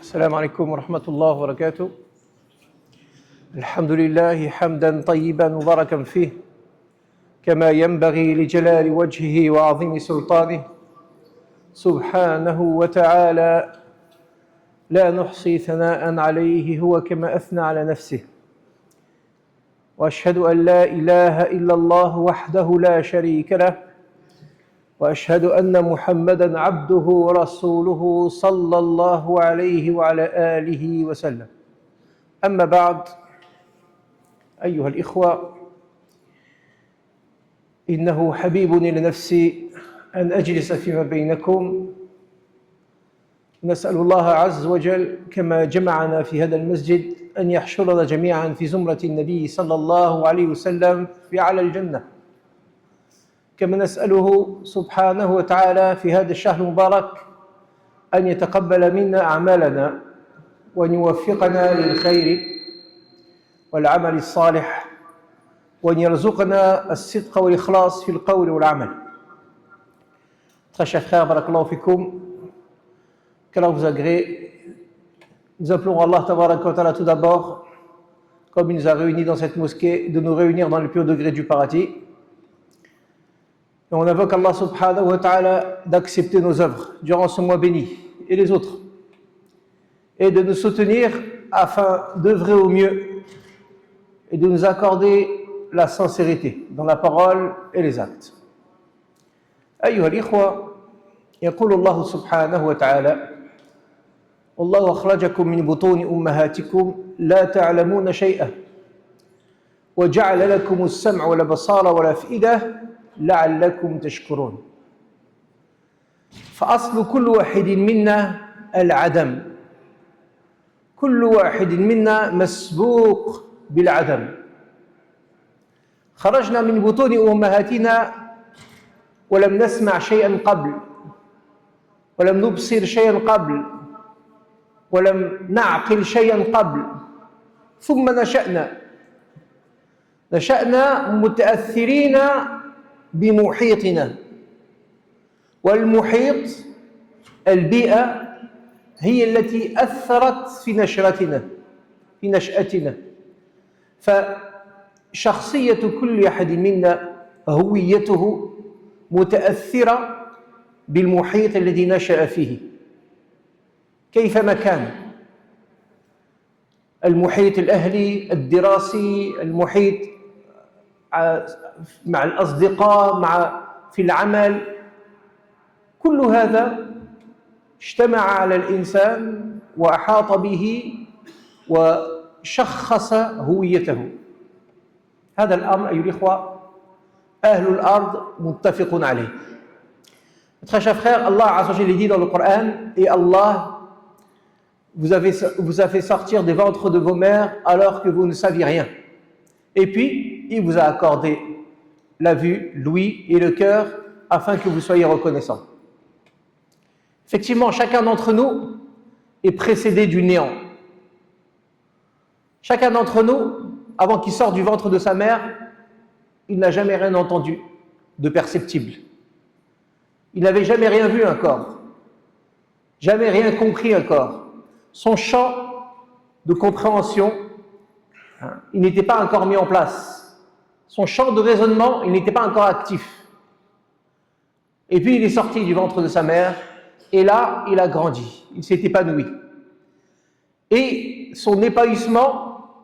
السلام عليكم ورحمة الله وبركاته. الحمد لله حمدا طيبا مباركا فيه كما ينبغي لجلال وجهه وعظيم سلطانه سبحانه وتعالى، لا نحصي ثناء عليه هو كما أثنى على نفسه. وأشهد أن لا إله إلا الله وحده لا شريك له، وأشهد أن محمدًا عبده ورسوله صلى الله عليه وعلى آله وسلم. أما بعد، أيها الإخوة، إنه حبيب لنفسي أن أجلس فيما بينكم. نسأل الله عز وجل كما جمعنا في هذا المسجد أن يحشرنا جميعا في زمرة النبي صلى الله عليه وسلم في أعلى الجنة، كما نسأله سبحانه وتعالى في هذا الشهر المبارك أن يتقبل منا أعمالنا وأن يوفقنا للخير والعمل الصالح، وأن يرزقنا الصدق والإخلاص في القول والعمل. Très chers frères, barakallahu fikoum, qu'Allah vous agrée. Nous appelons Allah tabaraka wa ta'ala tout d'abord, comme il nous a réunis dans cette mosquée, de nous réunir dans le plus haut degré du paradis. Et on invoque Allah subhanahu wa ta'ala d'accepter nos œuvres durant ce mois béni et les autres, et de nous soutenir afin d'œuvrer au mieux et de nous accorder la sincérité dans la parole et les actes. أيها الإخوة، يقول الله سبحانه وتعالى: والله أخرجكم من بطون أمهاتكم لا تعلمون شيئا وجعل لكم السمع والأبصار والأفئدة لعلكم تشكرون. فأصل كل واحد منا العدم، كل واحد منا مسبوق بالعدم. خرجنا من بطون أمهاتنا ولم نسمع شيئا قبل، ولم نبصر شيئا قبل، ولم نعقل شيئا قبل، ثم نشأنا متأثرين بمحيطنا، والمحيط البيئة هي التي أثرت في نشأتنا. فشخصية كل أحد منا، هويته متأثرة بالمحيط الذي نشأ فيه. كيفما كان المحيط الأهلي، الدراسي، المحيط مع الأصدقاء، في العمل، كل هذا اجتمع على الإنسان وأحاط به وشخص هويته. هذا الأمر أيها الإخوة أهل الأرض متفق عليه. Très chers frères, Allah Azza wa Jalla dit dans le Coran: et Allah vous a fait sortir des ventres de vos mères alors que vous ne saviez rien. Et puis, il vous a accordé la vue, l'ouïe et le cœur afin que vous soyez reconnaissants. Effectivement, chacun d'entre nous est précédé du néant. Chacun d'entre nous, avant qu'il sorte du ventre de sa mère, il n'a jamais rien entendu de perceptible. Il n'avait jamais rien vu encore, jamais rien compris encore. Son champ de compréhension, il n'était pas encore mis en place. Son champ de raisonnement, il n'était pas encore actif. Et puis il est sorti du ventre de sa mère, et là, il a grandi, il s'est épanoui. Et son épanouissement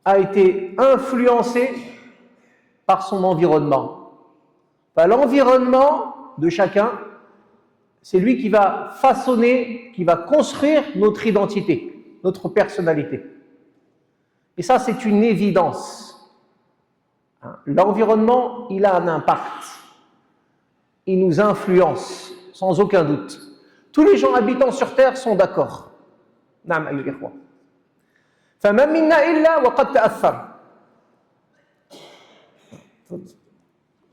a été influencé par son environnement. Enfin, l'environnement de chacun, c'est lui qui va façonner, qui va construire notre identité, notre personnalité. Et ça, c'est une évidence. L'environnement, il a un impact. Il nous influence, sans aucun doute. Tous les gens habitant sur Terre sont d'accord. Naam ayyuhal ikhwa. فَمَا مِنَّا إِلَّا وَقَدْ تَأَثَّرَ.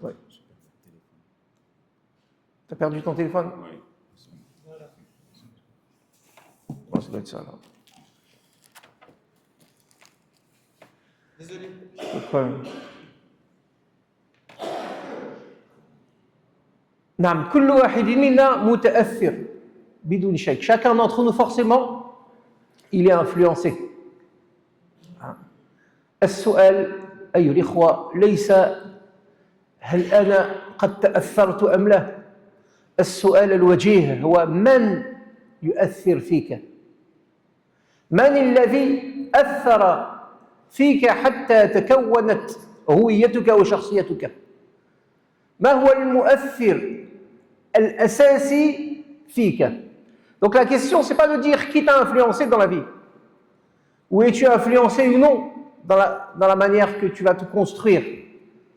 Ouais. T'as perdu ton téléphone? Oui. Bon, ça doit être ça là. Désolé. Pas de problème. Naam, kullu wahidin minna muta'athir bidun shayk. Chacun d'entre nous forcément il est influencé. السؤال أيها الإخوة ليس هل أنا قد تأثرت أم لا؟ السؤال الوجيه هو من يؤثر فيك؟ من الذي أثر فيك حتى تكونت هويتك وشخصيتك؟ ما هو المؤثر الأساسي فيك؟ Donc la question, c'est pas de dire qui t'a influencé dans la vie. Ou es-tu influencé ou non dans la manière que tu vas te construire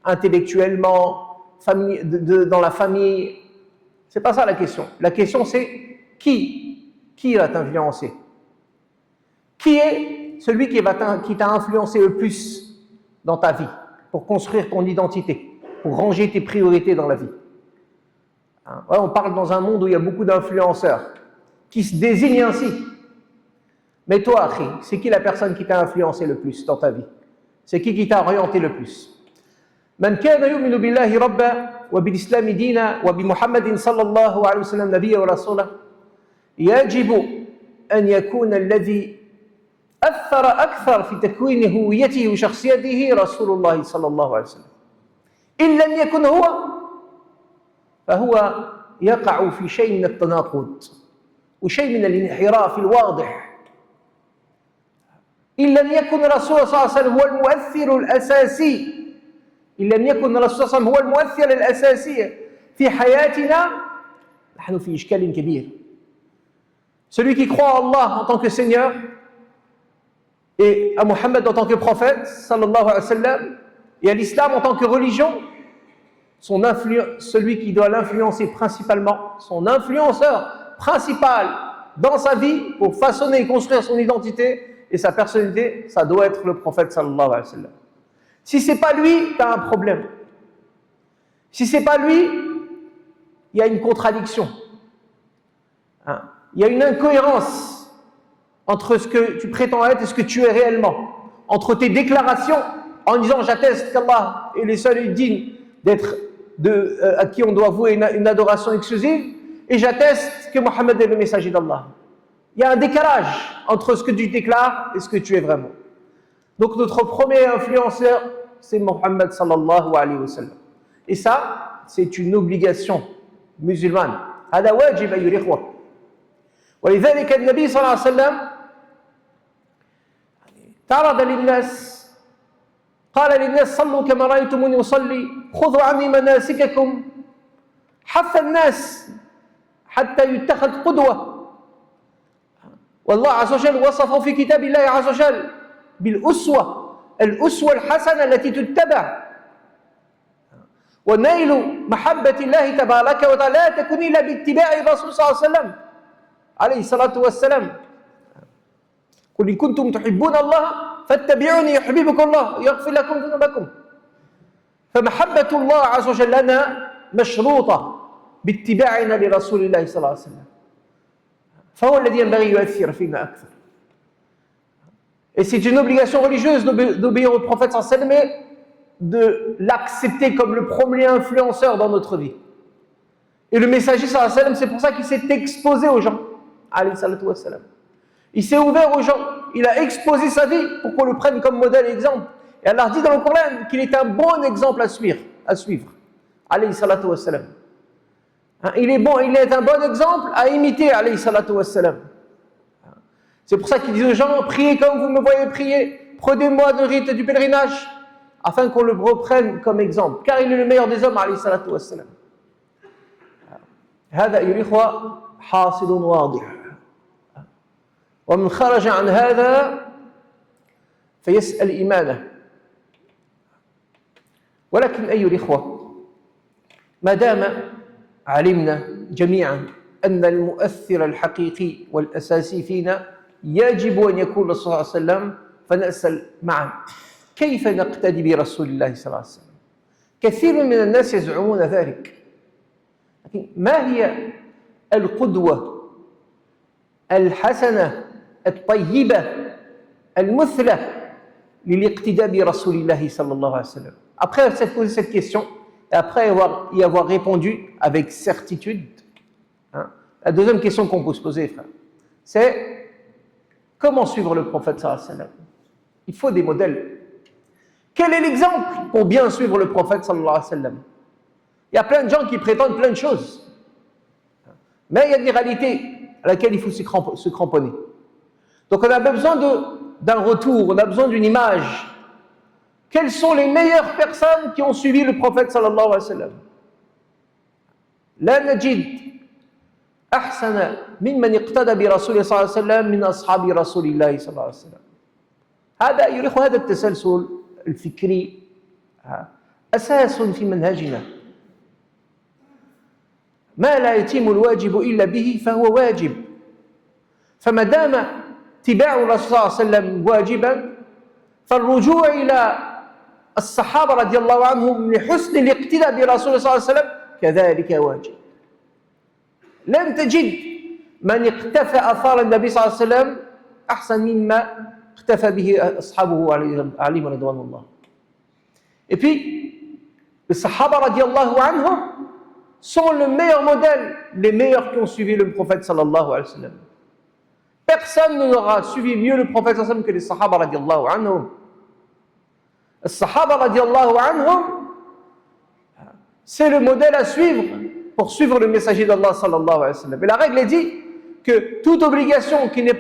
intellectuellement, dans la famille. C'est pas ça la question. La question c'est qui va t'influencer? Qui est celui qui t'a influencé le plus dans ta vie pour construire ton identité, pour ranger tes priorités dans la vie? Ouais, on parle dans un monde où il y a beaucoup d'influenceurs qui se désignent ainsi. Mais toi, Akhi, c'est qui la personne qui t'a influencé le plus dans ta vie? C'est qui t'a orienté le plus? من كان يؤمن بالله ربا وبالإسلام دينا وبمحمد صلى الله عليه وسلم نبيا ورسولا يجب أن يكون الذي أثر أكثر في تكوين هويته وشخصيته رسول الله صلى الله عليه وسلم. إن لم يكن هو فهو يقع في شيء من التناقض وشيء من الانحراف الواضح. إن لم يكن رسول الله صلى الله عليه وسلم هو المؤثر الأساسي، إن لم يكن رسول الله صلى الله عليه وسلم هو المؤثر الأساسي في حياتنا نحن في إشكال كبير. Celui qui croit en Allah en tant que Seigneur et à Mohammed en tant que prophète, sallallahu alayhi wa sallam, et à l'islam en tant que religion, celui qui doit l'influencer principalement, son influenceur principal dans sa vie pour façonner et construire son identité et sa personnalité, ça doit être le prophète sallallahu alayhi wa sallam. Si c'est pas lui, tu as un problème. Si c'est pas lui, il y a une contradiction. Il y a une incohérence entre ce que tu prétends être et ce que tu es réellement. Entre tes déclarations en disant j'atteste qu'Allah est le seul et digne d'être à qui on doit vouer une adoration exclusive, et j'atteste que Mohammed est le messager d'Allah. Il y a un décalage entre ce que tu déclares et ce que tu es vraiment. Donc notre premier influenceur, c'est Mohammed sallallahu alayhi wa sallam. Et ça, c'est une obligation musulmane. هذا واجب أيها الإخوة. ولذلك النبي صلى الله عليه وسلم تعرض للناس قال للناس صلوا كما رأيتموني أصلي خذوا عني مناسككم حث الناس حتى يتخذ قدوة. والله عز وجل وصفه في كتاب الله عز وجل بالأسوة، الأسوة الحسنة التي تتبع. ونيل محبة الله تبارك وتعالى لا تكون إلا باتباع الرسول صلى الله عليه وسلم عليه الصلاة والسلام. قل إن كنتم تحبون الله فاتبعوني يحببكم الله ويغفر لكم ذنوبكم. فمحبة الله عز وجل لنا مشروطة باتباعنا لرسول الله صلى الله عليه وسلم. فهو الذي ينبغي يؤثر فينا أكثر. Et c'est une obligation religieuse d'obéir au prophète sallallahu alayhi wa sallam et de l'accepter comme le premier influenceur dans notre vie. Et le messager sallallahu alayhi wa sallam, c'est pour ça qu'il s'est exposé aux gens. Alayhi salatu wa sallam. Il s'est ouvert aux gens, il a exposé sa vie pour qu'on le prenne comme modèle et exemple. Et Allah dit dans le Coran qu'il est un bon exemple à suivre. Alayhi salatu wa sallam. Il est un bon exemple à imiter, alayhi salatu wa sallam. C'est pour ça qu'il dit aux gens, priez comme vous me voyez prier, prenez-moi le rite du pèlerinage, afin qu'on le reprenne comme exemple, car il est le meilleur des hommes, alayhi salatu wa sallam. هذا أيها الإخوة حاصل واضح. ومن خرج عن هذا فيسأل إيمانه. ولكن أيها الإخوة ما دام علمنا جميعا أن المؤثر الحقيقي والأساسي فينا يجب أن يكون الرسول صلى الله عليه وسلم، فنسأل معا كيف نقتدي برسول الله صلى الله عليه وسلم؟ كثير من الناس يزعمون ذلك، لكن ما هي القدوة الحسنة الطيبة المثلى للاقتداء برسول الله صلى الله عليه وسلم؟ Après s'être posé cette question, et après y avoir répondu avec certitude, la deuxième question qu'on peut se poser, frère, c'est Comment suivre le prophète sallallahu alayhi wa sallam? Il faut des modèles. Quel est l'exemple pour bien suivre le prophète sallallahu alayhi wa sallam? Il y a plein de gens qui prétendent plein de choses. Mais il y a des réalités à laquelle il faut se cramponner. Donc on a besoin d'un retour, on a besoin d'une image. Quelles sont les meilleures personnes qui ont suivi le prophète sallallahu alayhi wa sallam? لا نجد أحسن ممن اقتدى برسول صلى الله عليه وسلم من أصحاب رسول الله صلى الله عليه وسلم. هذا يريح هذا التسلسل الفكري أساس في منهجنا. ما لا يتم الواجب إلا به فهو واجب. فما دام اتباع الرسول صلى الله عليه وسلم واجبا فالرجوع إلى الصحابة رضي الله عنهم لحسن الاقتداء برسول الله صلى الله عليه وسلم كذلك واجب. لن تجد من اقتفى آثار النبي صلى الله عليه وسلم أحسن مما اقتفى به أصحابه عليهم رضوان الله. Et puis, les Sahaba radiallahu anhum sont le meilleur modèle, les meilleurs qui ont suivi le prophète sallallahu alayhi wa sallam. Personne n'aura suivi mieux le prophète sallallahu alayhi wa sallam que les Sahaba radiallahu anhum. Les Sahaba radiallahu anhum, c'est le modèle à suivre pour suivre le messager d'Allah sallallahu alayhi wa sallam. Et la règle est dit que toute obligation qui ne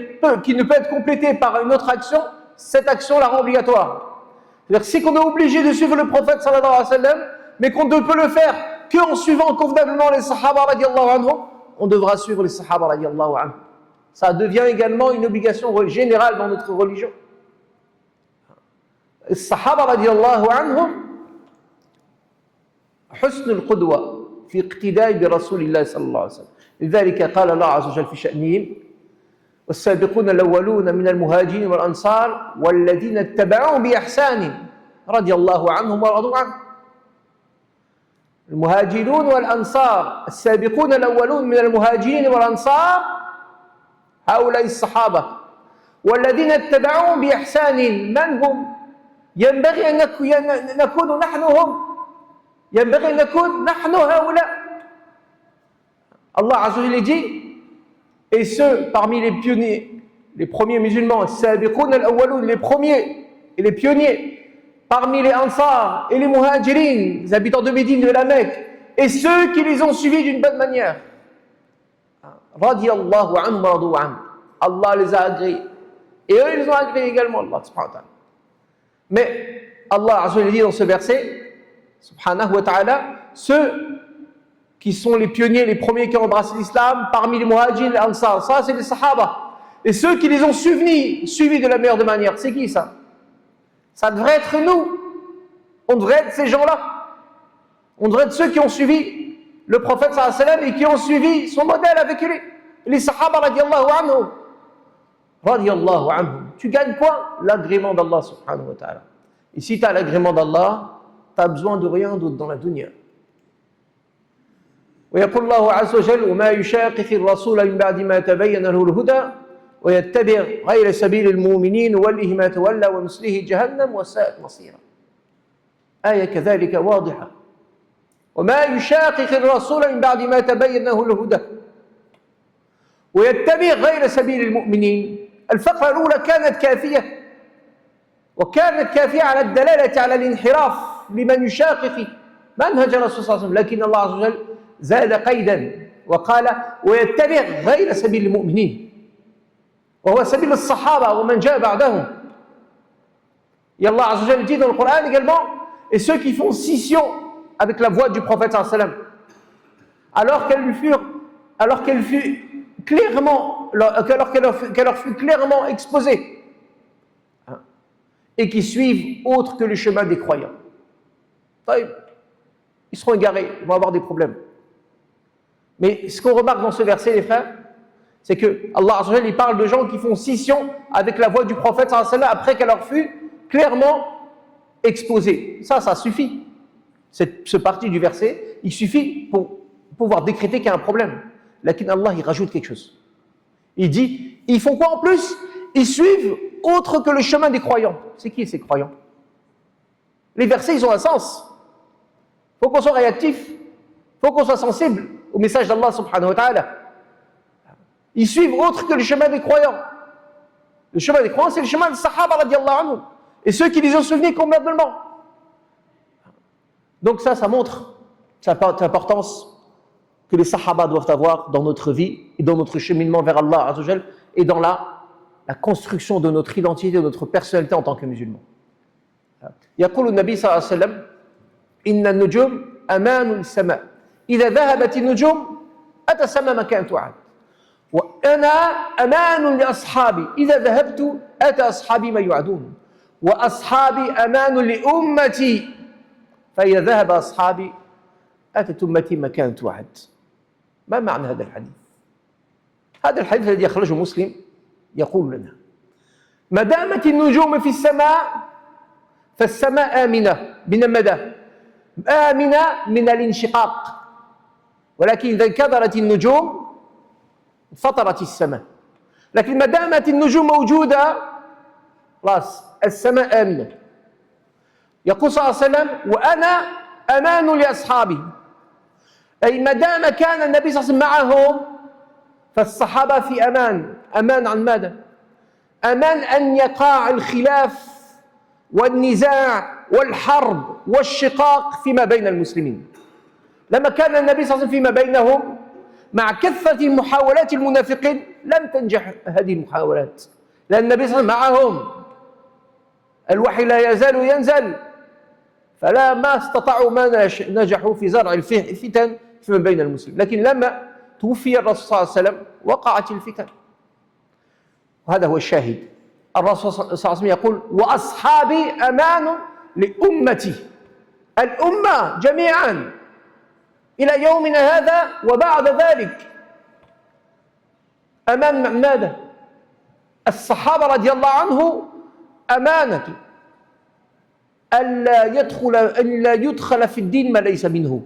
peut être complétée par une autre action, cette action la rend obligatoire. C'est-à-dire si on est obligé de suivre le prophète sallallahu alayhi wa sallam, mais qu'on ne peut le faire qu'en suivant convenablement les sahaba radiallahu anhum, on devra suivre les sahaba radiallahu anhum. Ça devient également une obligation générale dans notre religion. Les sahaba radiallahu anhum, حسن القدوة في اقتداء برسول الله صلى الله عليه وسلم. لذلك قال الله عز وجل في شأنهم والسابقون الأولون من المهاجرين والأنصار والذين اتبعوهم بإحسان رضي الله عنهم ورضوا عنه. المهاجرون والأنصار السابقون الأولون من المهاجرين والأنصار هؤلاء الصحابة والذين اتبعوهم بإحسان من هم؟ ينبغي أن نكون نحن هم. ينبغي أن نكون نحن هؤلاء. Allah Azza wa Jalla dit, et ceux parmi les pionniers, les premiers musulmans, les premiers et les pionniers, parmi les Ansar et les Muhajirin, les habitants de Médine, de la Mecque, et ceux qui les ont suivis d'une bonne manière. Radiyallahu anhum wa radu anhum. Allah les a agréés. Et eux, ils les ont agréés également, Allah subhanahu wa ta'ala. Mais Allah Azza wa Jalla dit dans ce verset, subhanahu wa ta'ala, ceux qui sont les pionniers, les premiers qui ont embrassé l'islam, parmi les muhajins, les ansar, ça c'est les sahaba. Et ceux qui les ont suivis de la meilleure des manières, c'est qui ça? Ça devrait être nous. On devrait être ces gens-là. On devrait être ceux qui ont suivi le prophète sallallahu alayhi wa sallam et qui ont suivi son modèle avec lui. Les sahaba radiallahu anhum. Radiallahu anhum. Tu gagnes quoi? L'agrément d'Allah subhanahu wa ta'ala. Et si tu as l'agrément d'Allah, tu n'as besoin de rien d'autre dans la dunya. ويقول الله عز وجل وما يشاقق الرسول من بعد ما تبين له الهدى ويتبع غير سبيل المؤمنين نوله ما تولى ونصله جهنم وساءت مصيرا. آية كذلك واضحة. وما يشاقق الرسول من بعد ما تبين له الهدى ويتبع غير سبيل المؤمنين. الفقرة الأولى كانت كافية وكانت كافية على الدلالة على الانحراف لمن يشاقق منهج الرسول صلى الله عليه وسلم. لكن الله عز وجل زاد قيدا وقال ويتبع غير سبيل المؤمنين وهو سبيل الصحابة ومن جاء بعدهم. Et Allah Azza wa Jalla dit dans le Coran également, et ceux qui font scission avec la voix du prophète sallallahu alayhi wa sallam, alors qu'elle fut clairement, qu'elle leur fut clairement exposée, et qui suivent autre que le chemin des croyants. Ils seront égarés, ils vont avoir des problèmes. Mais ce qu'on remarque dans ce verset, les frères, c'est que Allah Azza wa Jalla, il parle de gens qui font scission avec la voix du prophète sallallahu alayhi wa sallam après qu'elle leur fut clairement exposée. Ça suffit. Ce parti du verset, il suffit pour pouvoir décréter qu'il y a un problème. Lakin Allah, il rajoute quelque chose. Il dit, ils font quoi en plus? Ils suivent autre que le chemin des croyants. C'est qui ces croyants? Les versets, ils ont un sens. Il faut qu'on soit réactif. Il faut qu'on soit sensible au message d'Allah subhanahu wa ta'ala. Ils suivent autre que le chemin des croyants. Le chemin des croyants, c'est le chemin des Sahaba radiallahu anhum. Et ceux qui les ont souvenus complètement. Donc ça montre l'importance que les Sahaba doivent avoir dans notre vie et dans notre cheminement vers Allah Azza wa Jal et dans la construction de notre identité, de notre personnalité en tant que musulman. يقول النبي صلى الله عليه وسلم إن النجوم أمان السماء إذا ذهبت النجوم أتى السماء مكان توعد وأنا أمان لأصحابي إذا ذهبت أتى أصحابي ما يوعدون وأصحابي أمان لأمتي فإذا ذهب أصحابي أتت أمتي مكان توعد. ما معنى هذا الحديث؟ هذا الحديث الذي أخرجه مسلم يقول لنا ما دامت النجوم في السماء فالسماء آمنة من المدى آمنة من الانشقاق ولكن إذا انكدرت النجوم فطرت السماء لكن ما دامت النجوم موجودة خلاص السماء آمنة. يقول صلى الله عليه وسلم وأنا أمان لأصحابي أي ما دام كان النبي صلى الله عليه وسلم معهم فالصحابة في أمان عن ماذا؟ أمان أن يقع الخلاف والنزاع والحرب والشقاق فيما بين المسلمين. لما كان النبي صلى الله عليه وسلم فيما بينهم مع كثرة محاولات المنافقين لم تنجح هذه المحاولات لأن النبي صلى الله عليه وسلم معهم الوحي لا يزال ينزل فلا ما استطاعوا ما نجحوا في زرع الفتن فيما بين المسلمين. لكن لما توفي الرسول صلى الله عليه وسلم وقعت الفتن وهذا هو الشاهد. الرسول صلى الله عليه وسلم يقول وأصحابي أمان لأمتي الأمة جميعا إلى يومنا هذا وبعد ذلك أمان من ماذا؟ الصحابة رضي الله عنه أمانة ألا يدخل في الدين ما ليس منه.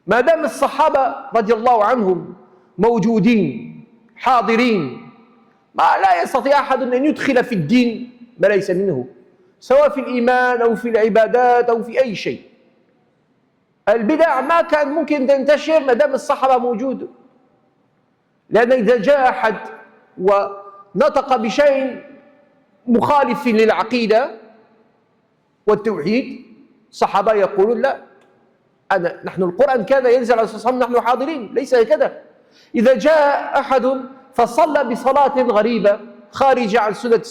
ما دام الصحابة رضي الله عنهم موجودين حاضرين لا يستطيع أحد أن يدخل في الدين ما ليس منه سواء في الإيمان أو في العبادات أو في أي شيء. البدع ما كان ممكن تنتشر ما دام الصحابة موجود لأن إذا جاء أحد ونطق بشيء مخالف للعقيدة والتوحيد الصحابة يقولون لا نحن القرآن كان ينزل على الرسول نحن حاضرين ليس هكذا. إذا جاء أحد فصلى بصلاة غريبة خارجة عن سنة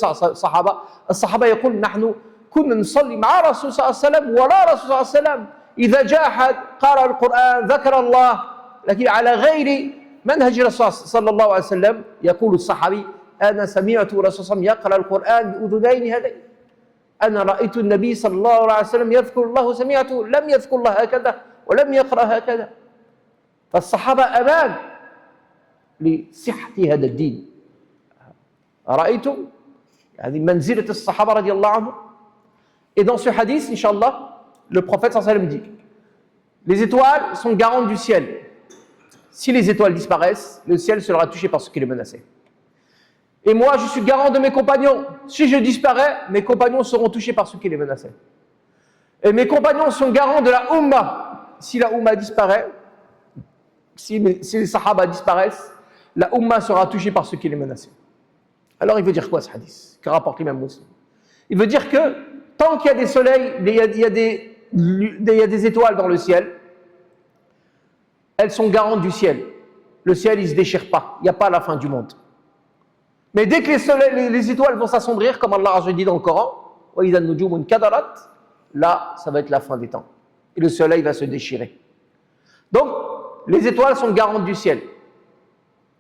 الصحابة يقول نحن كنا نصلي مع الرسول صلى الله عليه وسلم ولا رسول صلى الله عليه وسلم. إذا جاء أحد قرأ القرآن ذكر الله لكن على غير منهج الرسول صلى الله عليه وسلم يقول الصحابي أنا سمعت الرسول صلى الله عليه وسلم يقرأ القرآن بأذنين هذين أنا رأيت النبي صلى الله عليه وسلم يذكر الله سمعته لم يذكر الله هكذا ولم يقرأ هكذا. فالصحابة أمان لصحة هذا الدين. رأيتم يعني منزلة الصحابة رضي الله عنهم. Et dans ce hadith, Inch'Allah, le prophète sallallahu alayhi wa sallam dit les étoiles sont garantes du ciel. Si les étoiles disparaissent, le ciel sera touché par ce qui les menaçait. Et moi, je suis garant de mes compagnons. Si je disparais, mes compagnons seront touchés par ce qui les menaçait. Et mes compagnons sont garants de la Ummah. Si la Ummah disparaît, si les Sahaba disparaissent, la Ummah sera touchée par ce qui les menaçait. Alors il veut dire quoi ce hadith que rapporte l'imam Muslim? Il veut dire que tant qu'il y a des soleils, il y a des étoiles dans le ciel, elles sont garantes du ciel. Le ciel, il ne se déchire pas. Il n'y a pas la fin du monde. Mais dès que les étoiles vont s'assombrir, comme Allah a dit dans le Coran, là, ça va être la fin des temps. Et le soleil va se déchirer. Donc, les étoiles sont garantes du ciel.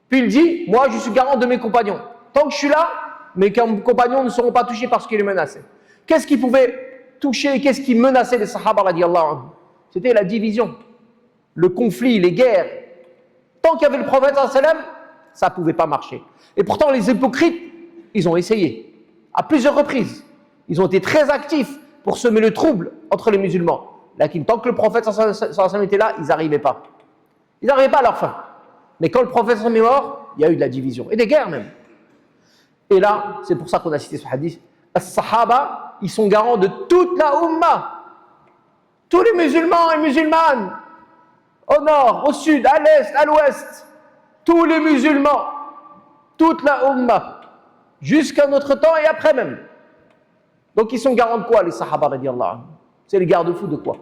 Puis il dit, moi je suis garant de mes compagnons. Tant que je suis là, mes compagnons ne seront pas touchés par ce qui les menaçait. Qu'est-ce qui pouvait toucher, qu'est-ce qui menaçait les Sahaba radiallahu anhu? C'était la division, le conflit, les guerres. Tant qu'il y avait le prophète sallallahu alayhi wa sallam, ça ne pouvait pas marcher. Et pourtant les hypocrites, ils ont essayé, à plusieurs reprises. Ils ont été très actifs pour semer le trouble entre les musulmans. Lakin, tant que le prophète sallallahu alayhi wa sallam était là, ils n'arrivaient pas. Ils n'arrivaient pas à leur fin. Mais quand le prophète sallallahu alayhi wa sallam est mort, il y a eu de la division, et des guerres même. Et là, c'est pour ça qu'on a cité ce hadith. As-Sahaba, ils sont garants de toute la Ummah. Tous les musulmans et musulmanes, au nord, au sud, à l'est, à l'ouest, tous les musulmans, toute la Ummah, jusqu'à notre temps et après même. Donc ils sont garants de quoi, les sahaba radiallahu anhu? C'est les garde-fous de quoi?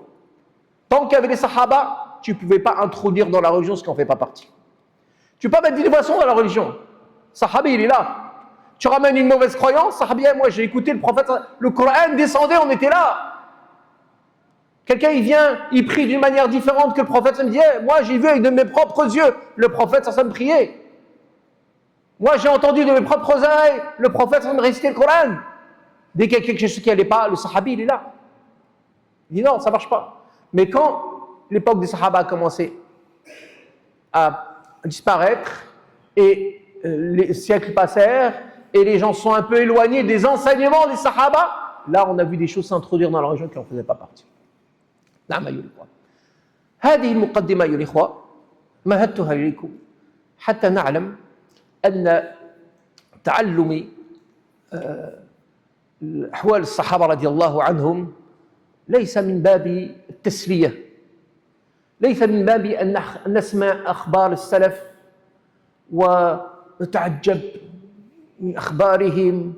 Tant qu'il y avait les sahaba, tu ne pouvais pas introduire dans la religion ce qui n'en fait pas partie. Tu ne peux pas mettre d'innovation dans la religion. Sahabi, il est là. Tu ramènes une mauvaise croyance, sahabi, moi j'ai écouté le prophète, le Coran descendait, on était là. Quelqu'un il vient, il prie d'une manière différente que le prophète, ça me dit, moi j'ai vu avec de mes propres yeux le prophète, ça me priait. Moi j'ai entendu de mes propres oreilles le prophète, ça me récitait le Coran. Dès qu'il y a quelque chose qui n'allait pas, le sahabi il est là. Il dit non, ça ne marche pas. Mais quand l'époque des sahaba a commencé à disparaître et les siècles passèrent et les gens sont un peu éloignés des enseignements des sahaba, là on a vu des choses s'introduire dans la religion qui n'en faisaient pas partie. نعم أيها الإخوة هذه المقدمة أيها الإخوة مهدتها إليكم حتى نعلم أن تعلم أحوال الصحابة رضي الله عنهم ليس من باب التسلية، ليس من باب أن نسمع أخبار السلف ونتعجب من أخبارهم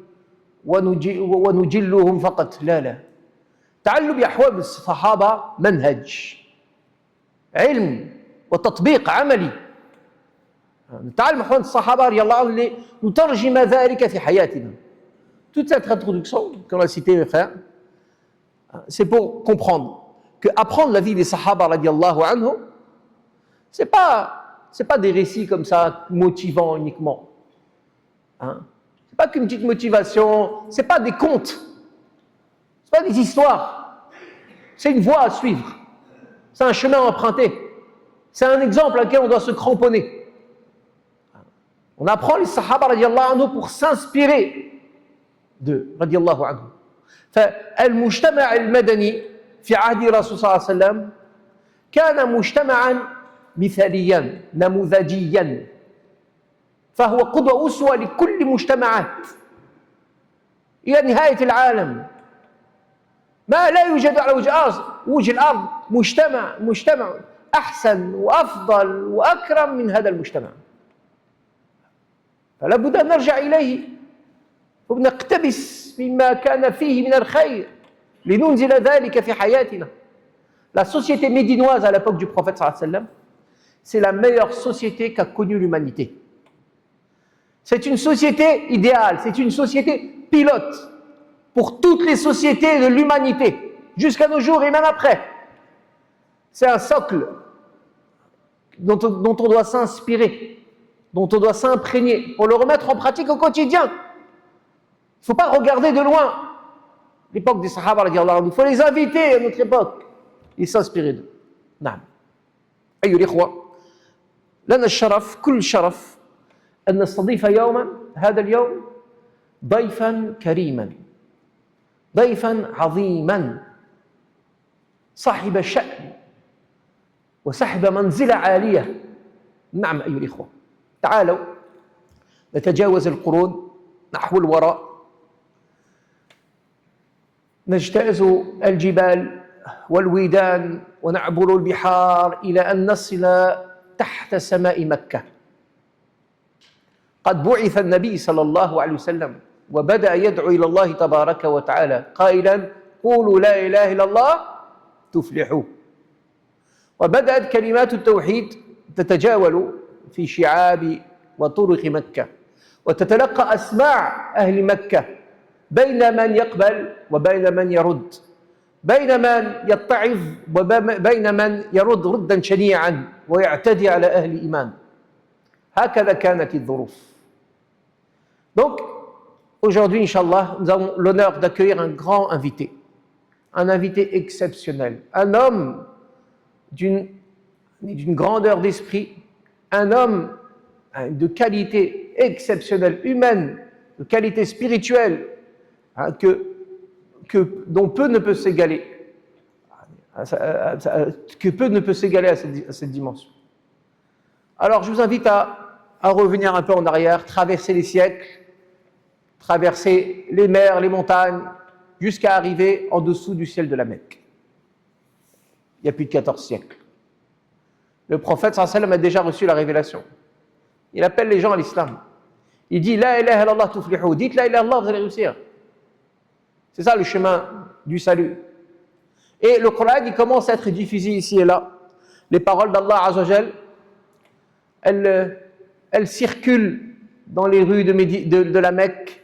ونجلهم فقط، لا. تعلم بأحوال الصحابة منهج علم وتطبيق عملي. نتعلم أحوال الصحابة رضي الله عنهم نترجم ذلك في حياتنا. Toute cette introduction qu'on a citée, mes frères, c'est pour comprendre que apprendre la vie des Sahaba radiallahu anhum, c'est pas des récits comme ça motivants uniquement. C'est pas qu'une petite motivation, c'est pas des contes, c'est pas des histoires, c'est une voie à suivre, c'est un chemin à emprunter, c'est un exemple à lequel on doit se cramponner. On apprend les Sahaba radiallahu anhum pour s'inspirer de radiallahu anhum. فالمجتمع المدني في عهد الرسول صلى الله عليه وسلم كان مجتمعا مثاليا نموذجيا، فهو قدوة أسوة لكل مجتمعات إلى نهاية العالم. ما لا يوجد على وجه الأرض مجتمع أحسن وأفضل وأكرم من هذا المجتمع، فلا بد أن نرجع إليه ونقتبس مما كان فيه من الخير لننزل ذلك في حياتنا. La société médinoise à l'époque du prophète sallallahu alayhi wa sallam, c'est la meilleure société qu'a connue l'humanité. C'est une société idéale, c'est une société pilote pour toutes les sociétés de l'humanité, jusqu'à nos jours et même après. C'est un socle dont on doit s'inspirer, dont on doit s'imprégner pour le remettre en pratique au quotidien. Il ne faut pas regarder de loin l'époque des Sahaba radiallahu anhum. Il faut les inviter à notre époque et s'inspirer d'eux. نعم. أيها الإخوة، لنا الشرف كل شرف أن نستضيف يوما هذا اليوم ضيفا كريما، ضيفا عظيما، صاحب شأن وصاحب منزلة عالية. نعم أيها الإخوة، تعالوا نتجاوز القرون نحو الوراء، نجتاز الجبال والويدان ونعبر البحار إلى أن نصل تحت سماء مكة. قد بعث النبي صلى الله عليه وسلم وبدأ يدعو إلى الله تبارك وتعالى قائلا قولوا لا إله إلا الله تفلحوا. وبدأت كلمات التوحيد تتجاول في شعاب وطرق مكة وتتلقى أسماع أهل مكة بين من يقبل وبين من يرد، بين من يتعظ وبين من يرد ردا شنيعا ويعتدي على أهل الإيمان. هكذا كانت الظروف. Donc, aujourd'hui, Inch'Allah, nous avons l'honneur d'accueillir un grand invité, un invité exceptionnel, un homme d'une grandeur d'esprit, un homme de qualité exceptionnelle, humaine, de qualité spirituelle, dont peu ne peut s'égaler, que peu ne peut s'égaler à cette dimension. Alors je vous invite à revenir un peu en arrière, traverser les siècles, traverser les mers, les montagnes, jusqu'à arriver en dessous du ciel de la Mecque. Il y a plus de 14 siècles. Le prophète sallallahu alayhi wa sallam a déjà reçu la révélation. Il appelle les gens à l'islam. Il dit La ilaha illallah tuflihu. Dites la ilaha illallah, vous allez réussir. C'est ça le chemin du salut. Et le Coran, il commence à être diffusé ici et là. Les paroles d'Allah Azzawajal, elles circulent dans les rues de la Mecque.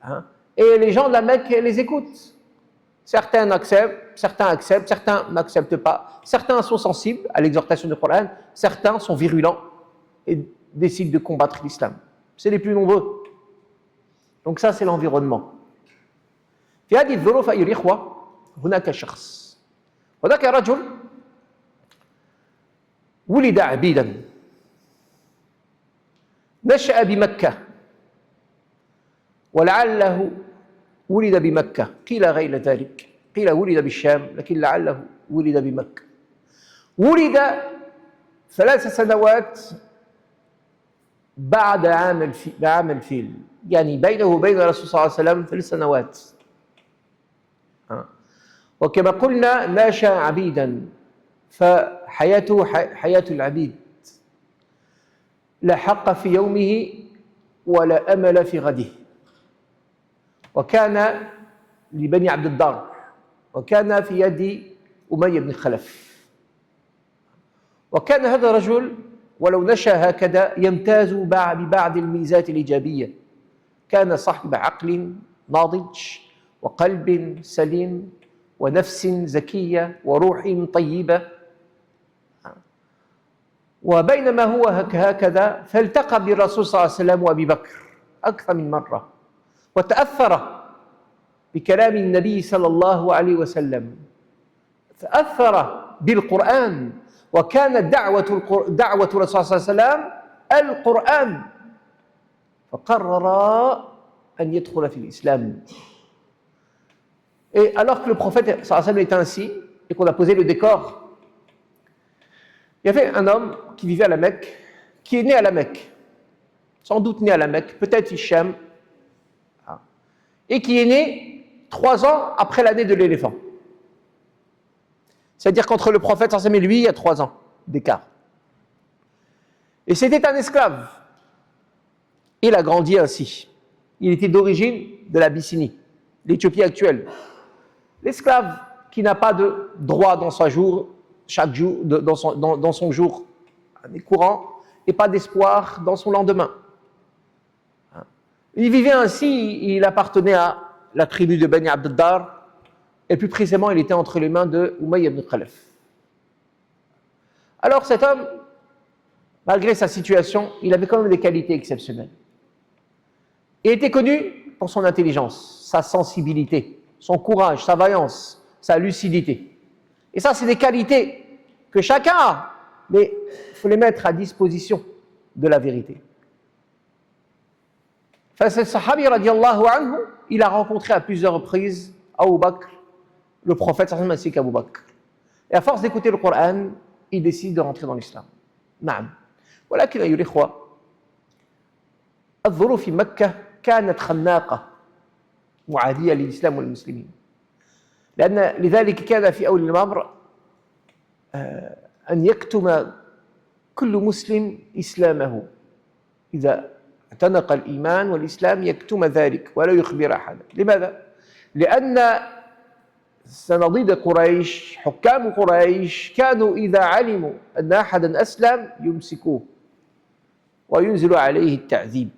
Hein, et les gens de la Mecque les écoutent. Certains acceptent, certains n'acceptent pas. Certains sont sensibles à l'exhortation du Coran, certains sont virulents et décident de combattre l'islam. C'est les plus nombreux. Donc ça, c'est l'environnement. في هذه الظروف أيها الإخوة هناك شخص وذاك رجل ولد عبيدا نشأ بمكة ولعله ولد بمكة قيل غير ذلك قيل ولد بالشام لكن لعله ولد بمكة ولد 3 سنوات بعد عام الفيل يعني بينه وبين الرسول صلى الله عليه وسلم 3 سنوات وكما قلنا نشأ عبيدا فحياته حياة العبيد لا حق في يومه ولا أمل في غده وكان لبني عبد الدار وكان في يد أمية بن خلف وكان هذا الرجل ولو نشأ هكذا يمتاز ببعض الميزات الإيجابية كان صاحب عقل ناضج وقلب سليم ونفس زكية وروح طيبة وبينما هو هكذا فالتقى بالرسول صلى الله عليه وسلم وأبي بكر أكثر من مرة وتأثر بكلام النبي صلى الله عليه وسلم تأثر بالقرآن وكانت دعوة الرسول صلى الله عليه وسلم القرآن فقرر أن يدخل في الإسلام. Et alors que le prophète sallallahu alayhi wa sallam était ainsi et qu'on a posé le décor, il y avait un homme qui vivait à la Mecque, qui est né à la Mecque, sans doute né à la Mecque, peut-être Hicham, et qui est né 3 ans après l'année de l'éléphant. C'est-à-dire qu'entre le prophète sallallahu alayhi wa sallam et lui, il y a 3 ans d'écart. Et c'était un esclave. Il a grandi ainsi. Il était d'origine de l'Abyssinie, l'Éthiopie actuelle. L'esclave qui n'a pas de droit dans son jour, chaque jour, dans son jour courant, et pas d'espoir dans son lendemain. Il vivait ainsi, il appartenait à la tribu de Bani Abd-Dar, et plus précisément, il était entre les mains de Umayya ibn Khalaf. Alors cet homme, malgré sa situation, il avait quand même des qualités exceptionnelles. Il était connu pour son intelligence, sa sensibilité, son courage, sa vaillance, sa lucidité. Et ça, c'est des qualités que chacun a, mais il faut les mettre à disposition de la vérité. Face à Sahabi radiallahu anhu, il a rencontré à plusieurs reprises Abu Bakr, le prophète ainsi qu'Abu Bakr. Et à force d'écouter le Coran, il décide de rentrer dans l'islam. نعم. ولكن أيها الإخوة الظروف في مكة كانت خناقة معادية للإسلام والمسلمين لذلك كان في أول الأمر أن يكتم كل مسلم إسلامه إذا اعتنق الإيمان والإسلام يكتم ذلك ولا يخبر أحدا. لماذا؟ لأن صناديد قريش حكام قريش كانوا إذا علموا أن أحدا أسلم يمسكوه وينزل عليه التعذيب.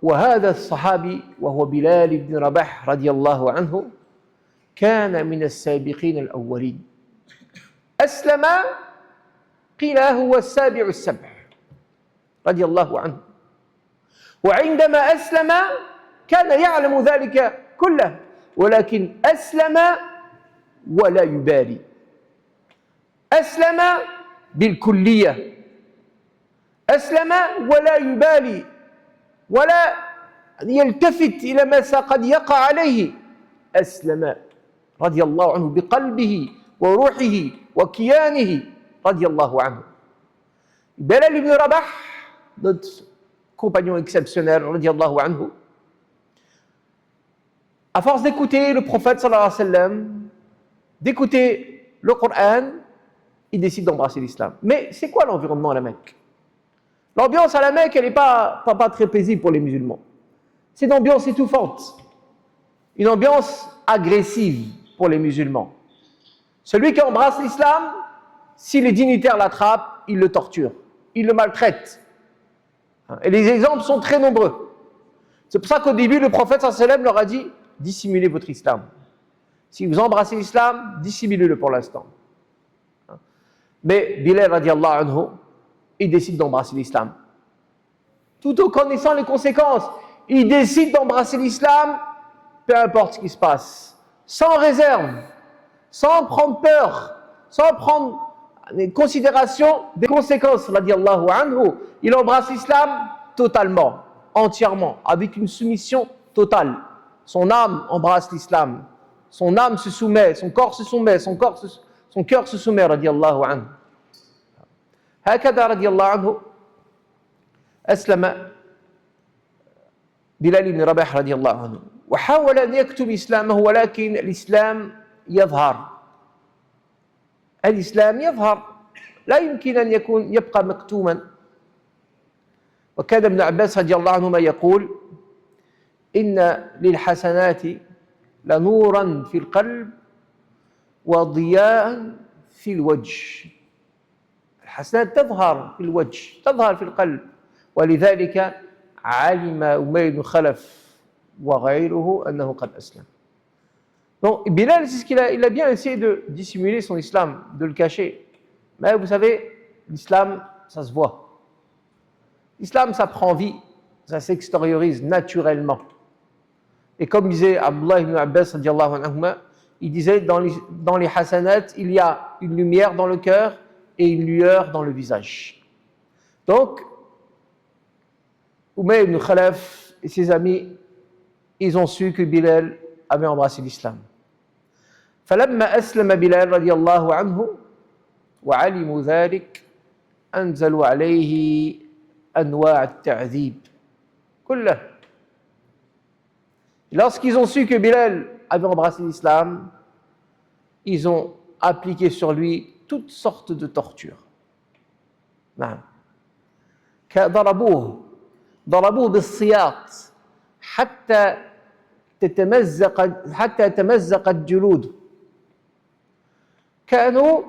وهذا الصحابي وهو بلال بن رباح رضي الله عنه كان من السابقين الأولين. أسلم قيل هو السابع السبع رضي الله عنه. وعندما أسلم كان يعلم ذلك كله ولكن أسلم ولا يبالي. أسلم بالكلية. أسلم ولا يبالي ولا يلتفت إلى ما قد يقع عليه. أسلم رضي الله عنه بقلبه وروحه وكيانه رضي الله عنه. Bilal ibn Rabah, notre compagnon exceptionnel رضي الله عنه, à force d'écouter le prophète sallallahu alayhi wa sallam, d'écouter le Coran, il décide d'embrasser l'islam. Mais c'est quoi l'environnement à la Mecque? L'ambiance à la Mecque, elle n'est pas très paisible pour les musulmans. C'est une ambiance étouffante, une ambiance agressive pour les musulmans. Celui qui embrasse l'islam, si les dignitaires l'attrapent, ils le torturent, ils le maltraitent. Et les exemples sont très nombreux. C'est pour ça qu'au début, le prophète sallallahu alayhi wa sallam leur a dit « dissimulez votre islam ». Si vous embrassez l'islam, dissimulez-le pour l'instant. Mais Bilal radiallahu anhu, il décide d'embrasser l'islam. Tout en connaissant les conséquences, il décide d'embrasser l'islam, peu importe ce qui se passe, sans réserve, sans prendre peur, sans prendre en considération des conséquences, radiallahu anhu. Il embrasse l'islam totalement, entièrement, avec une soumission totale. Son âme embrasse l'islam, son âme se soumet, son corps se soumet, son cœur se soumet, radiallahu anhu. هكذا رضي الله عنه أسلم بلال بن رباح رضي الله عنه وحاول أن يكتم إسلامه ولكن الإسلام يظهر. الإسلام يظهر، لا يمكن أن يبقى مكتوما. وكان ابن عباس رضي الله عنهما يقول إن للحسنات لنورا في القلب وضياء في الوجه. الحسنات تظهر في الوجه، تظهر في القلب، ولذلك علم أمية بن خلف وغيره أنه قد أسلم. Donc Bilal, c'est ce qu'il a, il a bien essayé de dissimuler son islam, de le cacher. Mais vous savez, l'islam, ça se voit. L'islam, ça prend vie, ça s'extériorise naturellement. Et comme disait Abdullah ibn Abbas, radiallahu anhuma, il disait dans les hasanat, il y a une lumière dans le cœur et une lueur dans le visage. Donc, Umayy ibn Khalaf et ses amis, ils ont su que Bilal avait embrassé l'islam. فلما أسلم بلال رضي الله عنه وعلموا ذلك أنزلوا عليه أنواع التعذيب كله. Lorsqu'ils ont su que Bilal avait embrassé l'islam, ils ont appliqué sur lui toutes sortes de tortures. نعم. ضربوه بالسياط حتى تمزقت جلوده. كانوا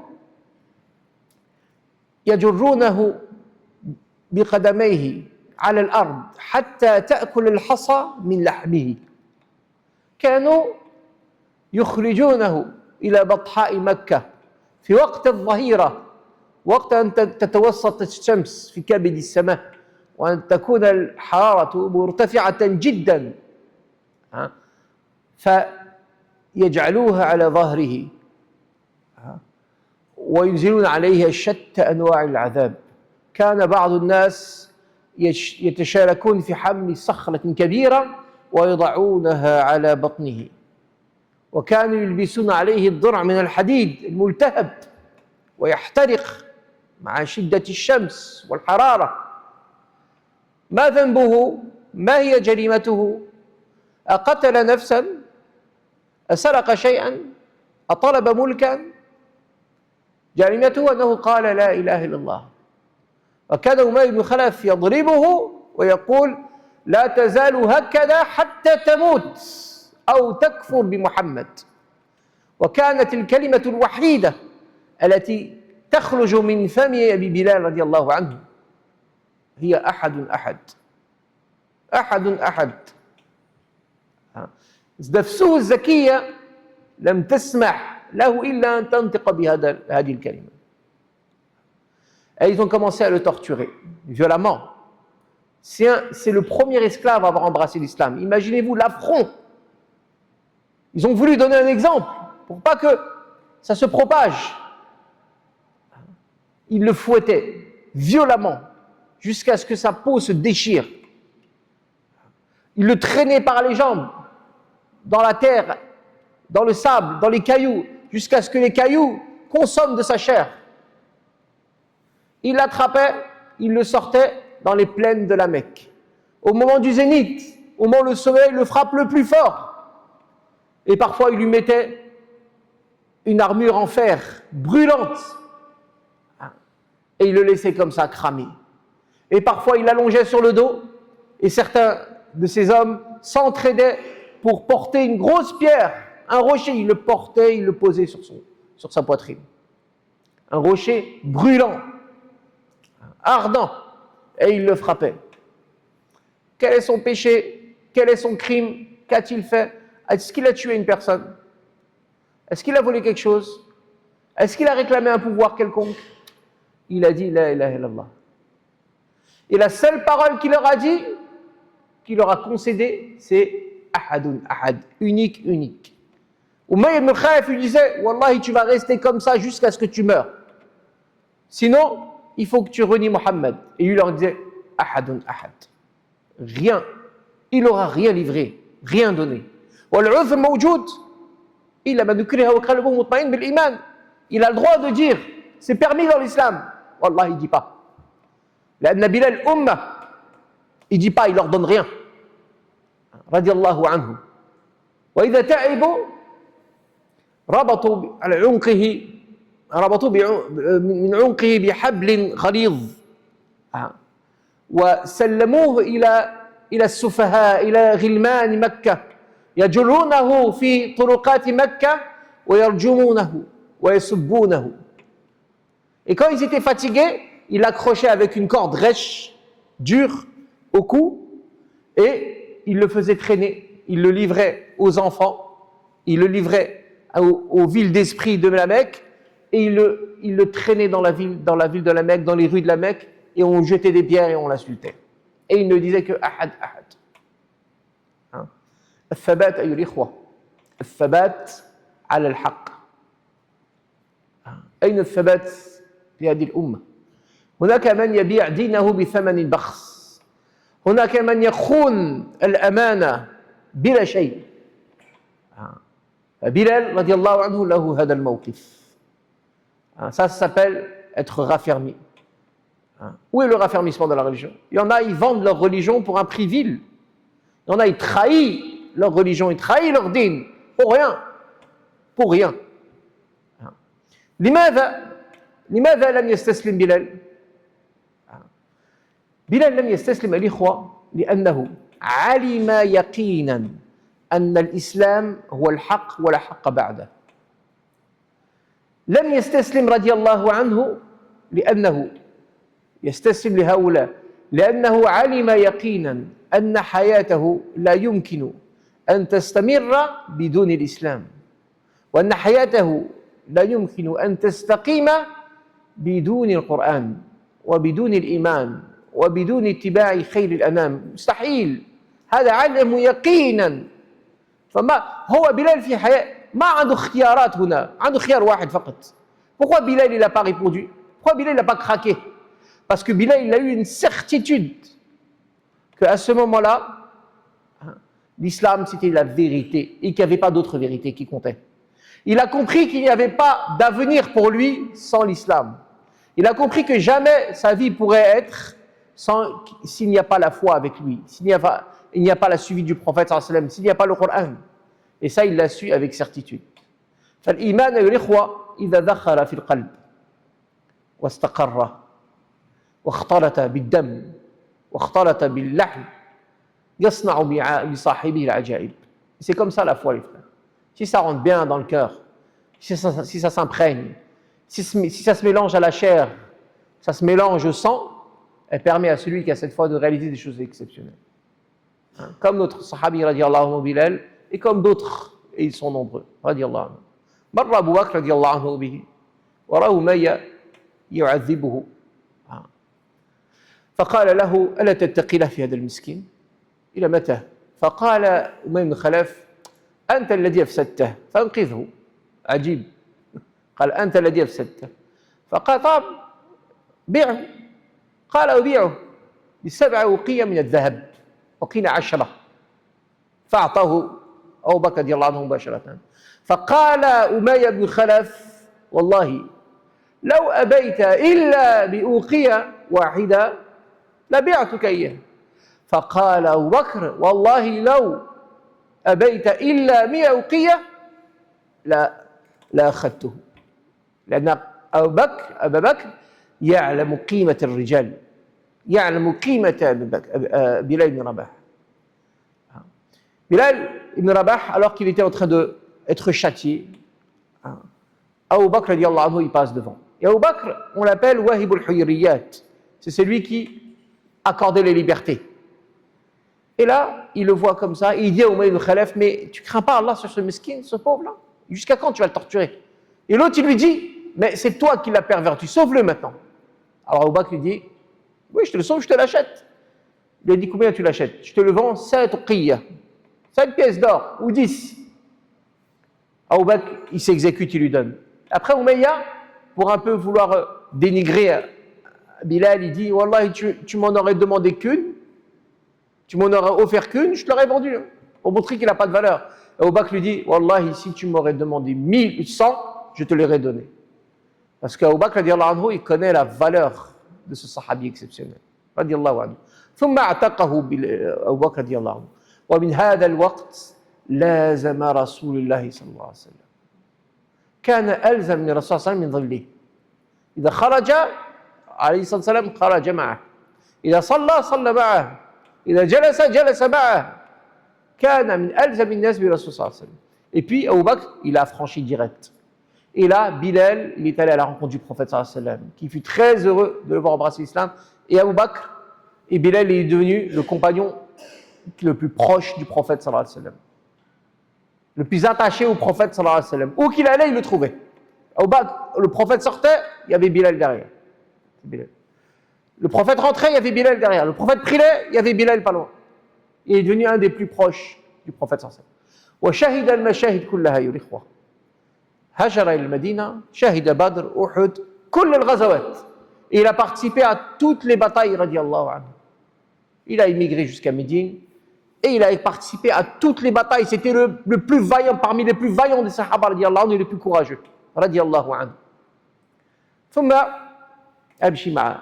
يجرونه بقدميه على الأرض حتى تأكل الحصى من لحمه. كانوا يخرجونه إلى بطحاء مكة في وقت الظهيرة، وقت أن تتوسط الشمس في كبد السماء وأن تكون الحرارة مرتفعة جدا، فيجعلوها على ظهره وينزلون عليه شتى أنواع العذاب. كان بعض الناس يتشاركون في حمل صخرة كبيرة ويضعونها على بطنه، وكانوا يلبسون عليه الضرع من الحديد الملتهب ويحترق مع شدة الشمس والحرارة. ما ذنبه؟ ما هي جريمته؟ أقتل نفسا؟ أسرق شيئا؟ أطلب ملكا؟ جريمته أنه قال لا إله إلا الله. وكان أمية بن خلف يضربه ويقول لا تزال هكذا حتى تموت أو تكفر بمحمد. وكانت الكلمة الوحيدة التي تخرج من فم أبي بلال رضي الله عنه هي أحد أحد أحد أحد. نفسه الزكية لم تسمح له إلا أن تنطق بهذه الكلمة. Et ils ont commencé à le torturer violemment. C'est le premier esclave à avoir embrassé l'islam. Imaginez-vous l'affront. Ils ont voulu donner un exemple pour pas que ça se propage. Ils le fouettaient violemment jusqu'à ce que sa peau se déchire. Ils le traînaient par les jambes dans la terre, dans le sable, dans les cailloux, jusqu'à ce que les cailloux consomment de sa chair. Il l'attrapait, il le sortait dans les plaines de la Mecque. Au moment du zénith, au moment où le soleil le frappe le plus fort. Et parfois, il lui mettait une armure en fer, brûlante. Et il le laissait comme ça cramer. Et parfois, il allongeait sur le dos, et certains de ces hommes s'entraidaient pour porter une grosse pierre, un rocher. Il le portait, il le posait sur sa poitrine. Un rocher brûlant, ardent, et il le frappait. Quel est son péché? Quel est son crime? Qu'a-t-il fait? Est-ce qu'il a tué une personne? Est-ce qu'il a volé quelque chose? Est-ce qu'il a réclamé un pouvoir quelconque? Il a dit La ilaha illallah. Et la seule parole qu'il leur a dit, qu'il leur a concédée, c'est Ahadun, Ahad, unique, unique. Umayy ibn Khalaf lui disait Wallahi, tu vas rester comme ça jusqu'à ce que tu meurs. Sinon, il faut que tu renies Mohammed. Et il leur disait Ahadun, Ahad. Rien. Il n'aura rien livré, rien donné. والعذر موجود إلا من ذكرها وقلبه مطمئن بالإيمان. Il a le droit de dire, c'est permis dans l'islam. Wallah, il ne dit pas. لأن بلال الأمة, il ne dit pas, il leur donne rien. رضي الله عنه. وإذا تعبوا ربطوا على عنقه ربطوا من عنقه بحبل غليظ وسلموه إلى السفهاء إلى غلمان مكة يجرونه في طرقات مكة ويرجمونه ويسبونه. Et quand ils étaient fatigués, ils l'accrochaient avec une corde rêche, dure, au cou, et ils le faisaient traîner. Ils le livraient aux enfants, ils le livraient aux villes d'esprit de la Mecque, et ils le traînaient dans la ville de la Mecque, dans les rues de la Mecque, et on jetait des pierres et on l'insultait. Et ils ne disaient que Ahad, Ahad. الثبات أيها الإخوة، الثبات على الحق. أين الثبات في هذه الأمة؟ هناك من يبيع دينه بثمن بخس، هناك من يخون الأمانة بلا شيء. Bilal radiallahu anhu lahu hada al-mawqif. Ça s'appelle être raffermi. Où est le raffermissement de la religion? Il y en a, ils vendent leur religion pour un prix vil. Il y en a, ils trahissent leur religion, ils trahissent leur din pour rien. Pour rien. لماذا لم يستسلم بلال؟ بلال لم يستسلم الإخوة لأنه علم يقينا أن الإسلام هو الحق ولا حق بعده. لم يستسلم رضي الله عنه لأنه يستسلم لهؤلاء لأنه علم يقينا أن حياته لا يمكن أن تستمر بدون الإسلام، وأن حياته لا يمكن أن تستقيم بدون القرآن وبدون الإيمان وبدون اتباع خير الأنام. مستحيل. هذا علم يقينا. فما هو بلال في حياة ما عنده اختيارات هنا، عنده خيار واحد فقط. Pourquoi Bilal il n'a pas répondu? Pourquoi Bilal il n'a pas craqué? Parce que Bilal il a eu une certitude qu'à ce moment-là, l'islam c'était la vérité et qu'il n'y avait pas d'autre vérité qui comptait. Il a compris qu'il n'y avait pas d'avenir pour lui sans l'islam. Il a compris que jamais sa vie pourrait être s'il n'y a pas la foi avec lui, s'il n'y a pas la suivi du prophète sallallahu alayhi wa sallam, s'il n'y a pas le Coran. Et ça, il l'a su avec certitude. فالإيمان أيها الإخوة إذا دخل في القلب واستقر واختلط بالدم واختلط باللحم يصنع بصاحبه العجائب. C'est comme ça la foi, les frères. Si ça rentre bien dans le cœur, si ça s'imprègne, si ça se mélange à la chair, ça se mélange au sang, elle permet à celui qui a cette foi de réaliser des choses exceptionnelles. Comme notre sahabi radiallahu anhu Bilal, et comme d'autres, et ils sont nombreux, radiallahu anhu. مر أبو بكر رضي الله عنه به ورأى أمية يعذبه فقال له ألا تتقي له في هذا المسكين إلى متى؟ فقال أمية بن خلف أنت الذي أفسدته فانقذه. عجيب. قال أنت الذي أفسدته. فقال طب بيعه. قال أبيعه ب7 أوقية من الذهب وقيل 10. فأعطاه أبو بكر رضي الله عنه مباشرة. فقال أمية بن خلف والله لو أبيت إلا بأوقية واحدة لبعتك إياه. فقال أبو بكر والله لو أبيت إلا 100 أوقية لا أخذته. لأن أبا بكر يعلم قيمة الرجال يعلم قيمة بلال بن Rabah. Bilal ibn Rabah, alors qu'il était en train d'être châtié, Abu Bakr radiallahu anhu, il passe devant. Et Abu Bakr, on l'appelle Wahibul Huyriyat. C'est celui qui accordait les libertés. Et là, il le voit comme ça, et il dit à Umayy ibn Khalaf, mais tu crains pas Allah sur ce mesquin, ce pauvre-là? Jusqu'à quand tu vas le torturer? Et l'autre, il lui dit, mais c'est toi qui l'as perverti, sauve-le maintenant. Alors Abu Bakr lui dit, oui, je te le sauve, je te l'achète. Il lui a dit, combien tu l'achètes? Je te le vends 7 uqiyya, 5 pièces d'or, ou 10. Abu Bakr, il s'exécute, il lui donne. Après, Umayya, pour un peu vouloir dénigrer Bilal, il dit, Wallahi, tu m'en aurais demandé qu'une, tu m'en aurais offert qu'une, je te l'aurais vendu, pour montrer qu'il n'a pas de valeur. Abu Bakr lui dit, Wallahi, si tu m'aurais demandé 1100, je te l'aurais donné. Parce qu'Abu Bakr, radiallahu anhu, il connaît la valeur de ce sahabi exceptionnel. Radiallahu anhu. ثم اعتقه أبو بكر رضي الله عنه. ومن هذا الوقت لازم رسول الله صلى الله عليه وسلم. كان ألزم من الرسول صلى الله عليه وسلم من ظله. إذا خرج عليه الصلاة والسلام خرج معه. إذا صلى معه. إذا جلس معه. كان من ألزم الناس بالرسول صلى الله عليه وسلم. Et puis Abu Bakr, il a franchi direct. Et là, Bilal, il est allé à la rencontre du prophète sallallahu alayhi wa sallam, qui fut très heureux de le voir embrasser l'islam. Et Abu Bakr, et Bilal est devenu le compagnon le plus proche du prophète sallallahu alayhi wa sallam. Le plus attaché au prophète sallallahu alayhi wa sallam. Où qu'il allait, il le trouvait. Abu Bakr, le prophète sortait, il y avait Bilal derrière. Bilal. Le prophète rentrait, il y avait Bilal derrière. Le prophète priait, il y avait Bilal pas loin. Il est devenu un des plus proches du prophète sallallahu alayhi wa sallam. وشهد المشاهد كلها يا الإخوة. هاجر إلى المدينة، شهد بدر، أحد، كل الغزوات. Et il a participé à toutes les batailles, radiallahu anhu. Il a immigré jusqu'à Médine et il a participé à toutes les batailles. C'était le plus vaillant, parmi les plus vaillants des Sahaba, radiallahu anhu, et le plus courageux, radiallahu anhu. ثم أمشي مع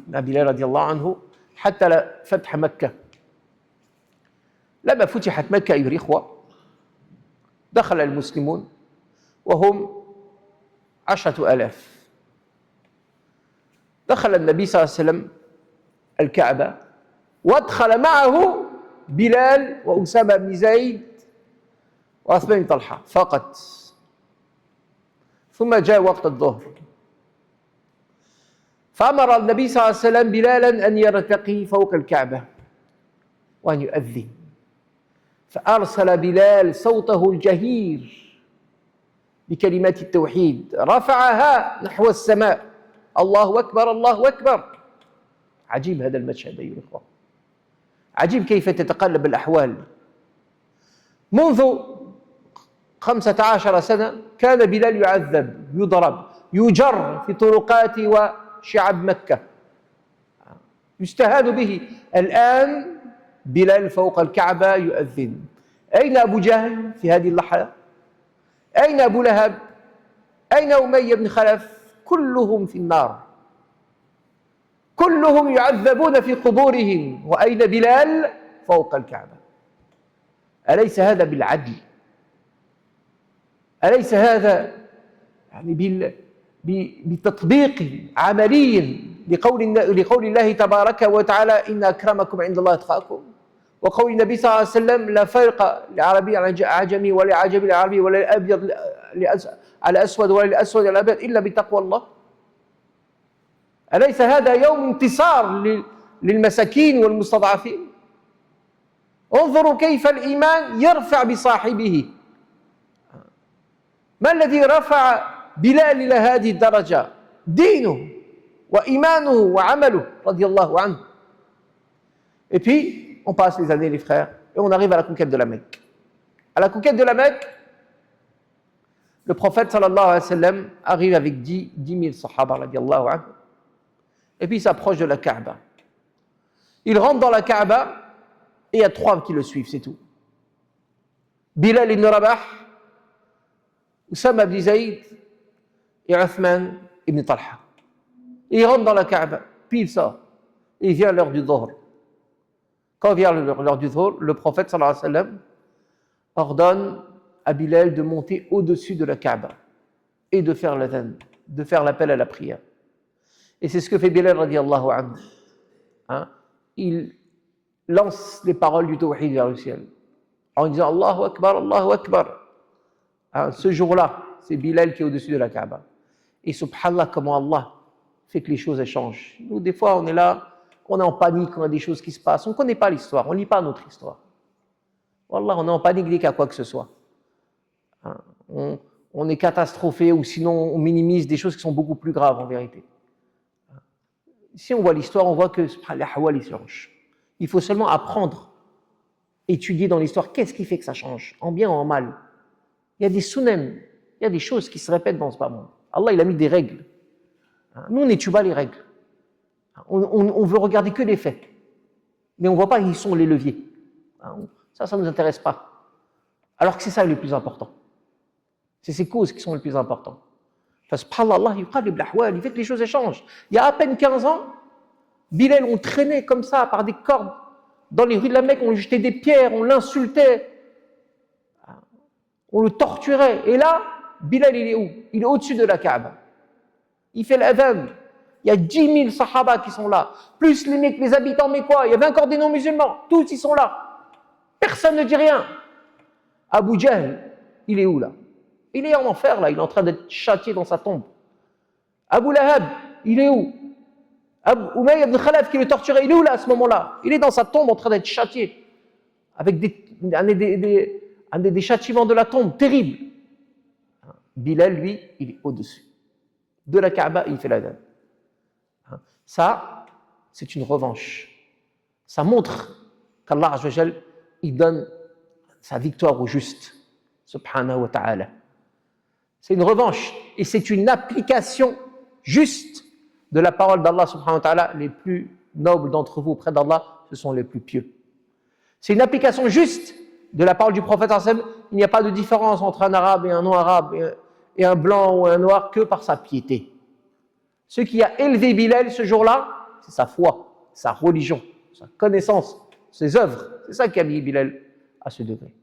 بلال رضي الله عنه حتى فتح مكة. لما فتحت مكة أيها الإخوة دخل المسلمون وهم 10,000. دخل النبي صلى الله عليه وسلم الكعبة وادخل معه بلال وأسامة بن زيد وعثمان بن طلحة فقط. ثم جاء وقت الظهر فأمر النبي صلى الله عليه وسلم بلالا أن يرتقي فوق الكعبة وأن يؤذن. فأرسل بلال صوته الجهير بكلمات التوحيد رفعها نحو السماء. الله أكبر الله أكبر. عجيب هذا المشهد أيها الأخوة. عجيب كيف تتقلب الأحوال. منذ 15 سنة كان بلال يعذب يضرب يجر في طرقات وشعب مكة يستهان به. الآن بلال فوق الكعبة يؤذن. أين أبو جهل في هذه اللحظة؟ أين أبو لهب؟ أين أمية بن خلف؟ كلهم في النار. كلهم يعذبون في قبورهم. وأين بلال؟ فوق الكعبة. أليس هذا بالعدل؟ أليس هذا يعني بتطبيق عملي لقول الله تبارك وتعالى إن أكرمكم عند الله أتقاكم، وقول النبي صلى الله عليه وسلم لا فرق لعربي على عجمي ولا عجمي لعربي ولا الأبيض على أسود ولا الأسود على أبيض إلا بتقوى الله. أليس هذا يوم انتصار للمساكين والمستضعفين؟ انظروا كيف الإيمان يرفع بصاحبه. ما الذي رفع بلال إلى هذه الدرجة؟ دينه وإيمانه وعمله رضي الله عنه. Et puis, on passe les années, les frères, et on arrive à la conquête de la Mecque. À la conquête de la Mecque, le prophète sallallahu alayhi wa sallam arrive avec 10 000 sahaba radiallahu anhu, et puis il s'approche de la Kaaba. Il rentre dans la Kaaba, et il y a 3 qui le suivent, c'est tout. Bilal ibn Rabah, Usama ibn Zayd et Uthman ibn Talha. Et il rentre dans la Kaaba, puis il sort. Et il vient à l'heure du Dhuhr. Quand vient l'heure du Dhuhr, le prophète sallallahu alayhi wa sallam ordonne à Bilal de monter au-dessus de la Kaaba et de faire l'adhan, de faire l'appel à la prière. Et c'est ce que fait Bilal radiallahu anhu. il lance les paroles du tawhid vers le ciel, en disant Allahu Akbar, Allahu Akbar. Ce jour-là, c'est Bilal qui est au-dessus de la Kaaba. Et subhanallah, comment Allah fait que les choses changent. Nous, des fois, on est là, on est en panique, on a des choses qui se passent, on ne connaît pas l'histoire, on ne lit pas notre histoire. Wallah, on est en panique dès qu'il y a quoi que ce soit. On est catastrophé, ou sinon on minimise des choses qui sont beaucoup plus graves en vérité. Si on voit l'histoire, on voit que la hawali change. Il faut seulement apprendre, étudier dans l'histoire, qu'est-ce qui fait que ça change, en bien ou en mal. Il y a des sunnam, il y a des choses qui se répètent dans ce bas monde. Allah, il a mis des règles. Nous, on n'étudie pas les règles. On veut regarder que les faits. Mais on ne voit pas qui sont les leviers. Ça ne nous intéresse pas. Alors que c'est ça le plus important. C'est ces causes qui sont les plus importantes. Parce que, subhanallah, il fait que les choses changent. Il y a à peine 15 ans, Bilal, on traînait comme ça par des cordes dans les rues de la Mecque, on lui jetait des pierres, on l'insultait, on le torturait. Et là, Bilal, il est où? Il est au-dessus de la Kaaba. Il fait l'adhan. Il y a 10 000 sahaba qui sont là. Plus les habitants mécois. Il y avait encore des non-musulmans. Tous, ils sont là. Personne ne dit rien. Abu Jahl, il est où là? Il est en enfer là. Il est en train d'être châtié dans sa tombe. Abu Lahab, il est où? Umayya ibn Khalaf qui le torturait, il est où là à ce moment-là? Il est dans sa tombe en train d'être châtié. Avec des châtiments de la tombe terribles. Bilal, lui, il est au-dessus. De la Kaaba, il fait l'adhan. Ça, c'est une revanche. Ça montre qu'Allah Azza wa Jal, il donne sa victoire au juste, subhanahu wa ta'ala. C'est une revanche et c'est une application juste de la parole d'Allah subhanahu wa ta'ala. Les plus nobles d'entre vous auprès d'Allah, ce sont les plus pieux. C'est une application juste de la parole du prophète sallallahu alayhi wa sallam. Il n'y a pas de différence entre un arabe et un non-arabe et un blanc ou un noir que par sa piété. Ce qui a élevé Bilal ce jour-là, c'est sa foi, sa religion, sa connaissance, ses œuvres. C'est ça qui a mis Bilal à ce degré.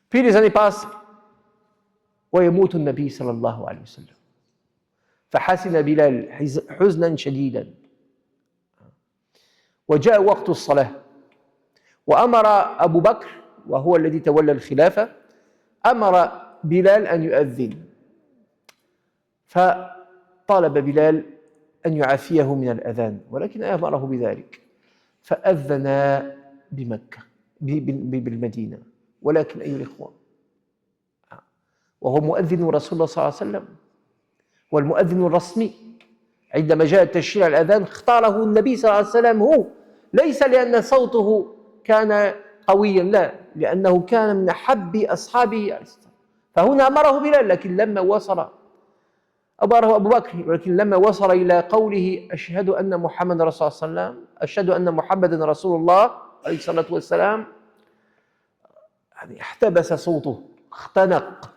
Puis les années passent. ويموت النبي صلى الله عليه وسلم فحزن بلال حزنا شديدا وجاء وقت الصلاة وأمر أبو بكر وهو الذي تولى الخلافة أمر بلال أن يؤذن فطالب بلال أن يعافيه من الأذان ولكن أمره بذلك فأذن بمكة بالمدينة ولكن أيها الإخوة وهو مؤذن رسول الله صلى الله عليه وسلم والمؤذن الرسمي عندما جاء تشريع الأذان اختاره النبي صلى الله عليه وسلم هو ليس لأن صوته كان قويا لا لأنه كان من أحب أصحابه عليه السلام فهنا أمره بلال لكن لما وصل أمره أبو بكر ولكن لما وصل إلى قوله أشهد أن محمد رسول الله صلى الله عليه وسلم أشهد أن محمدا رسول الله عليه الصلاة والسلام يعني احتبس صوته اختنق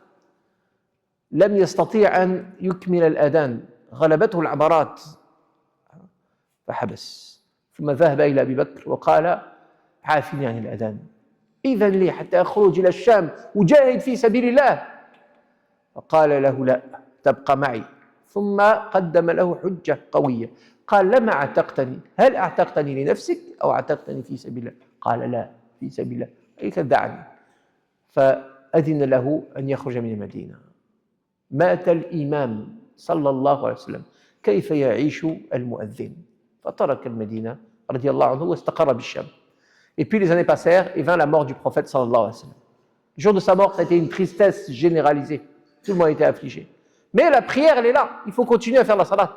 لم يستطيع أن يكمل الأذان غلبته العبرات فحبس ثم ذهب إلى أبي بكر وقال عافني عن الأذان إذن لي حتى أخرج إلى الشام وجاهد في سبيل الله فقال له لا تبقى معي ثم قدم له حجة قوية قال لما اعتقتني هل اعتقتني لنفسك أو اعتقتني في سبيل الله قال لا في سبيل الله أي دعني فأذن له أن يخرج من المدينة مات الإمام صلى الله عليه وسلم كيف يعيش المؤذن فترك المدينة رضي الله عنه واستقر بالشام. Et puis les années passèrent et vint la mort du prophète sallallahu alayhi wa sallam. Le jour de sa mort, ça a été une tristesse généralisée. Tout le monde a été affligé. Mais la prière, elle est là. Il faut continuer à faire la salat.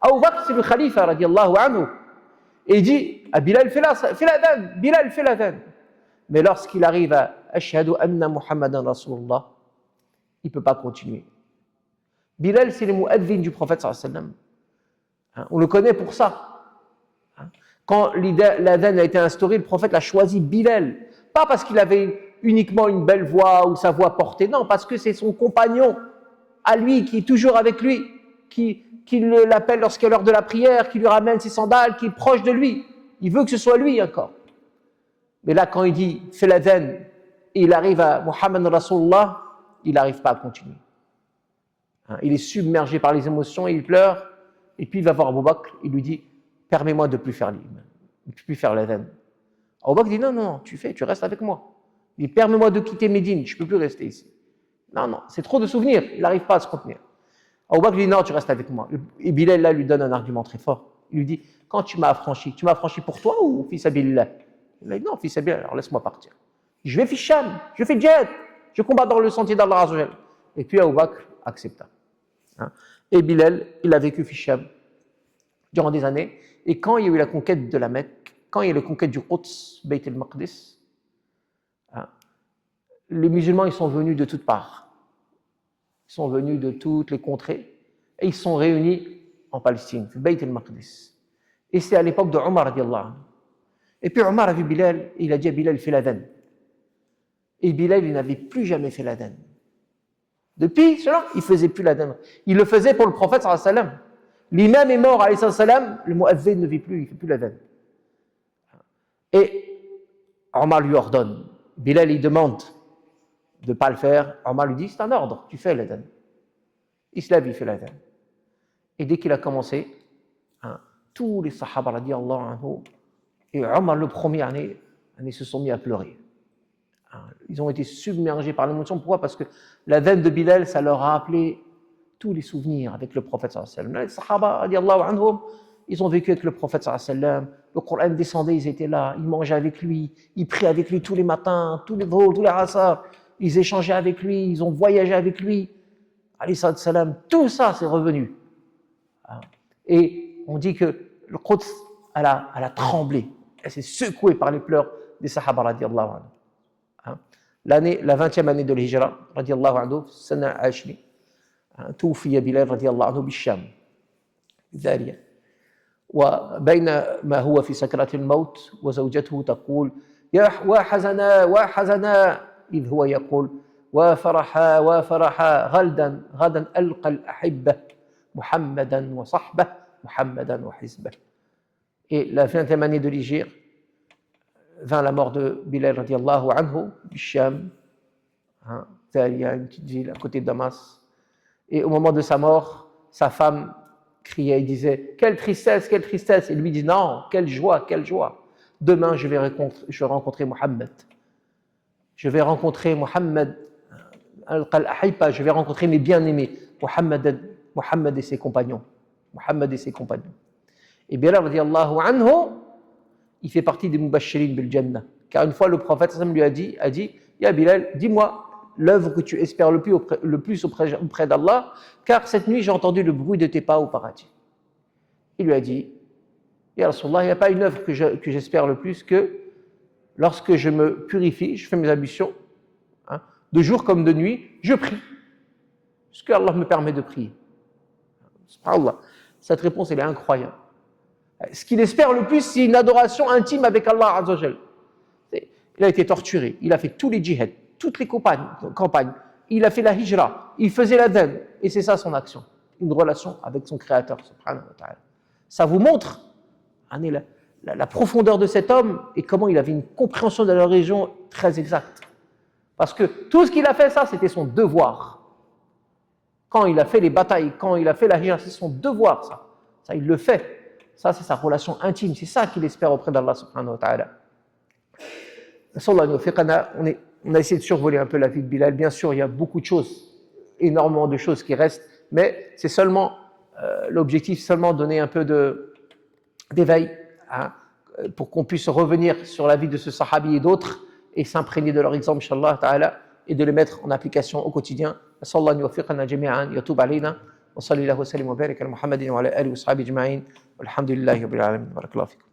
Abu Bakr, c'est le khalifa radiallahu anhu. Et il dit à Bilal, fais l'adhan. Bilal, fais l'adhan. Mais lorsqu'il arrive à Ashhadu anna Muhammadan Rasulullah, il ne peut pas continuer. Bilal, c'est le mu'adhin du prophète sallallahu alayhi wa sallam. On le connaît pour ça. Quand l'adhan a été instauré, le prophète a choisi Bilal. Pas parce qu'il avait uniquement une belle voix ou sa voix portée, non, parce que c'est son compagnon à lui qui est toujours avec lui, qui l'appelle lorsqu'il est l'heure de la prière, qui lui ramène ses sandales, qui est proche de lui. Il veut que ce soit lui encore. Mais là, quand il dit « fais l'adhan » et il arrive à Muhammad Rasulullah, il n'arrive pas à continuer. Il est submergé par les émotions, il pleure, et puis il va voir Abu Bakr, il lui dit permets-moi de ne plus faire l'imam, de ne plus faire l'adhan. Abu Bakr dit, non, tu restes avec moi. Il dit, permets-moi de quitter Médine, je ne peux plus rester ici. Non, c'est trop de souvenirs, il n'arrive pas à se contenir. Abu Bakr dit, non, tu restes avec moi. Et Bilal, là, lui donne un argument très fort. Il lui dit, quand tu m'as affranchi pour toi ou fils Abillah? Il a dit, non, fils Abillah, alors laisse-moi partir. Je vais Sham, je fais djihad, je combats dans le sentier d'Allah Azza wa Jal. Et puis Abu Bakr accepta. Et Bilal, il a vécu Sham durant des années. Et quand il y a eu la conquête de la Mecque, quand il y a eu la conquête du Quds, Bayt al-Maqdis, les musulmans, ils sont venus de toutes parts. Ils sont venus de toutes les contrées et ils sont réunis en Palestine, Bayt al-Maqdis. Et c'est à l'époque de Omar radiallahu anhu. Et puis Omar a vu Bilal, et il a dit à Bilal, fais l'adhan. Et Bilal, il n'avait plus jamais fait l'adhan. Depuis cela, il ne faisait plus l'adhan. Il le faisait pour le prophète sallallahu alayhi wa sallam. L'imam est mort, alayhi sallam, le mu'adhin ne vit plus, il ne fait plus l'adhan. Et Omar lui ordonne. Bilal, il demande de ne pas le faire. Omar lui dit, c'est un ordre, tu fais l'adhan. Il se lève, il fait l'adhan. Et dès qu'il a commencé, tous les sahaba radiyallahu anhu, et Omar le premier, ils se sont mis à pleurer. Ils ont été submergés par l'émotion. Pourquoi? Parce que l'adhan de Bilal, ça leur a rappelé tous les souvenirs avec le prophète sallallahu alayhi wa sallam. Les sahaba radiyallahu anhum, ils ont vécu avec le prophète sallallahu alayhi wa sallam. Le Coran descendait, ils étaient là, ils mangeaient avec lui, ils priaient avec lui tous les matins, tous les jours, tous les asars. Ils échangeaient avec lui, ils ont voyagé avec lui. Alayhi salam, tout ça, c'est revenu. Et on dit que le Quds, elle a tremblé. Elle s'est secouée par les pleurs des sahaba radiyallahu anhu. La 20e année de l'Hijra, radiyallahu anhu, sana ashri, توفي بلال رضي الله عنه بالشام ذاريا وبينما هو في سكرات الموت وزوجته تقول يا وحزنا إذ هو يقول وفرحا غدا ألقى الأحبة محمدا وصحبه محمدا وحزبه. Et la 20e année de l'Hijra vint la mort de Bilal radiallahu anhu, Bisham, Thalia, une petite ville à côté de Damas. Et au moment de sa mort, sa femme criait et disait « Quelle tristesse, quelle tristesse !» Et lui dit « Non, quelle joie, quelle joie ! Demain, je vais rencontrer Mohammed. Je vais rencontrer Mohammed, je vais rencontrer mes bien-aimés, Mohammed et ses compagnons. Mohammed et ses compagnons. » Et Bilal radiallahu anhu, il fait partie des Mubashirin bil Jannah. Car une fois, le prophète lui a dit « Ya Bilal, dis-moi l'œuvre que tu espères le plus auprès d'Allah, car cette nuit j'ai entendu le bruit de tes pas au paradis. » Il lui a dit, Ya Rasulallah, il n'y a pas une œuvre que j'espère le plus que lorsque je me purifie, je fais mes ablutions, de jour comme de nuit, je prie. Parce que Allah me permet de prier. Subhanallah, cette réponse elle est incroyable. Ce qu'il espère le plus, c'est une adoration intime avec Allah Azza wa Jal. Il a été torturé, il a fait tous les djihad, toutes les campagnes, il a fait la hijra, il faisait l'adhan, et c'est ça son action, une relation avec son créateur, subhanahu wa ta'ala. Ça vous montre la profondeur de cet homme et comment il avait une compréhension de la religion très exacte. Parce que tout ce qu'il a fait, ça, c'était son devoir. Quand il a fait les batailles, quand il a fait la hijra, c'est son devoir, ça. Ça, il le fait. Ça, c'est sa relation intime, c'est ça qu'il espère auprès d'Allah, subhanahu wa ta'ala. On a essayé de survoler un peu la vie de Bilal. Bien sûr, il y a beaucoup de choses, énormément de choses qui restent, mais c'est seulement l'objectif, seulement donner un peu d'éveil pour qu'on puisse revenir sur la vie de ce sahabi et d'autres et s'imprégner de leur exemple, inshallah ta'ala, et de les mettre en application au quotidien. Sallallahu yuwaffiqana jami'an, yatub alayna, wa sallallahu wa sallim wa barik ala Muhammadin wa ala alihi wa sahbihi ajma'in, walhamdulillahi rabbil alamin. Barakallahu fikum.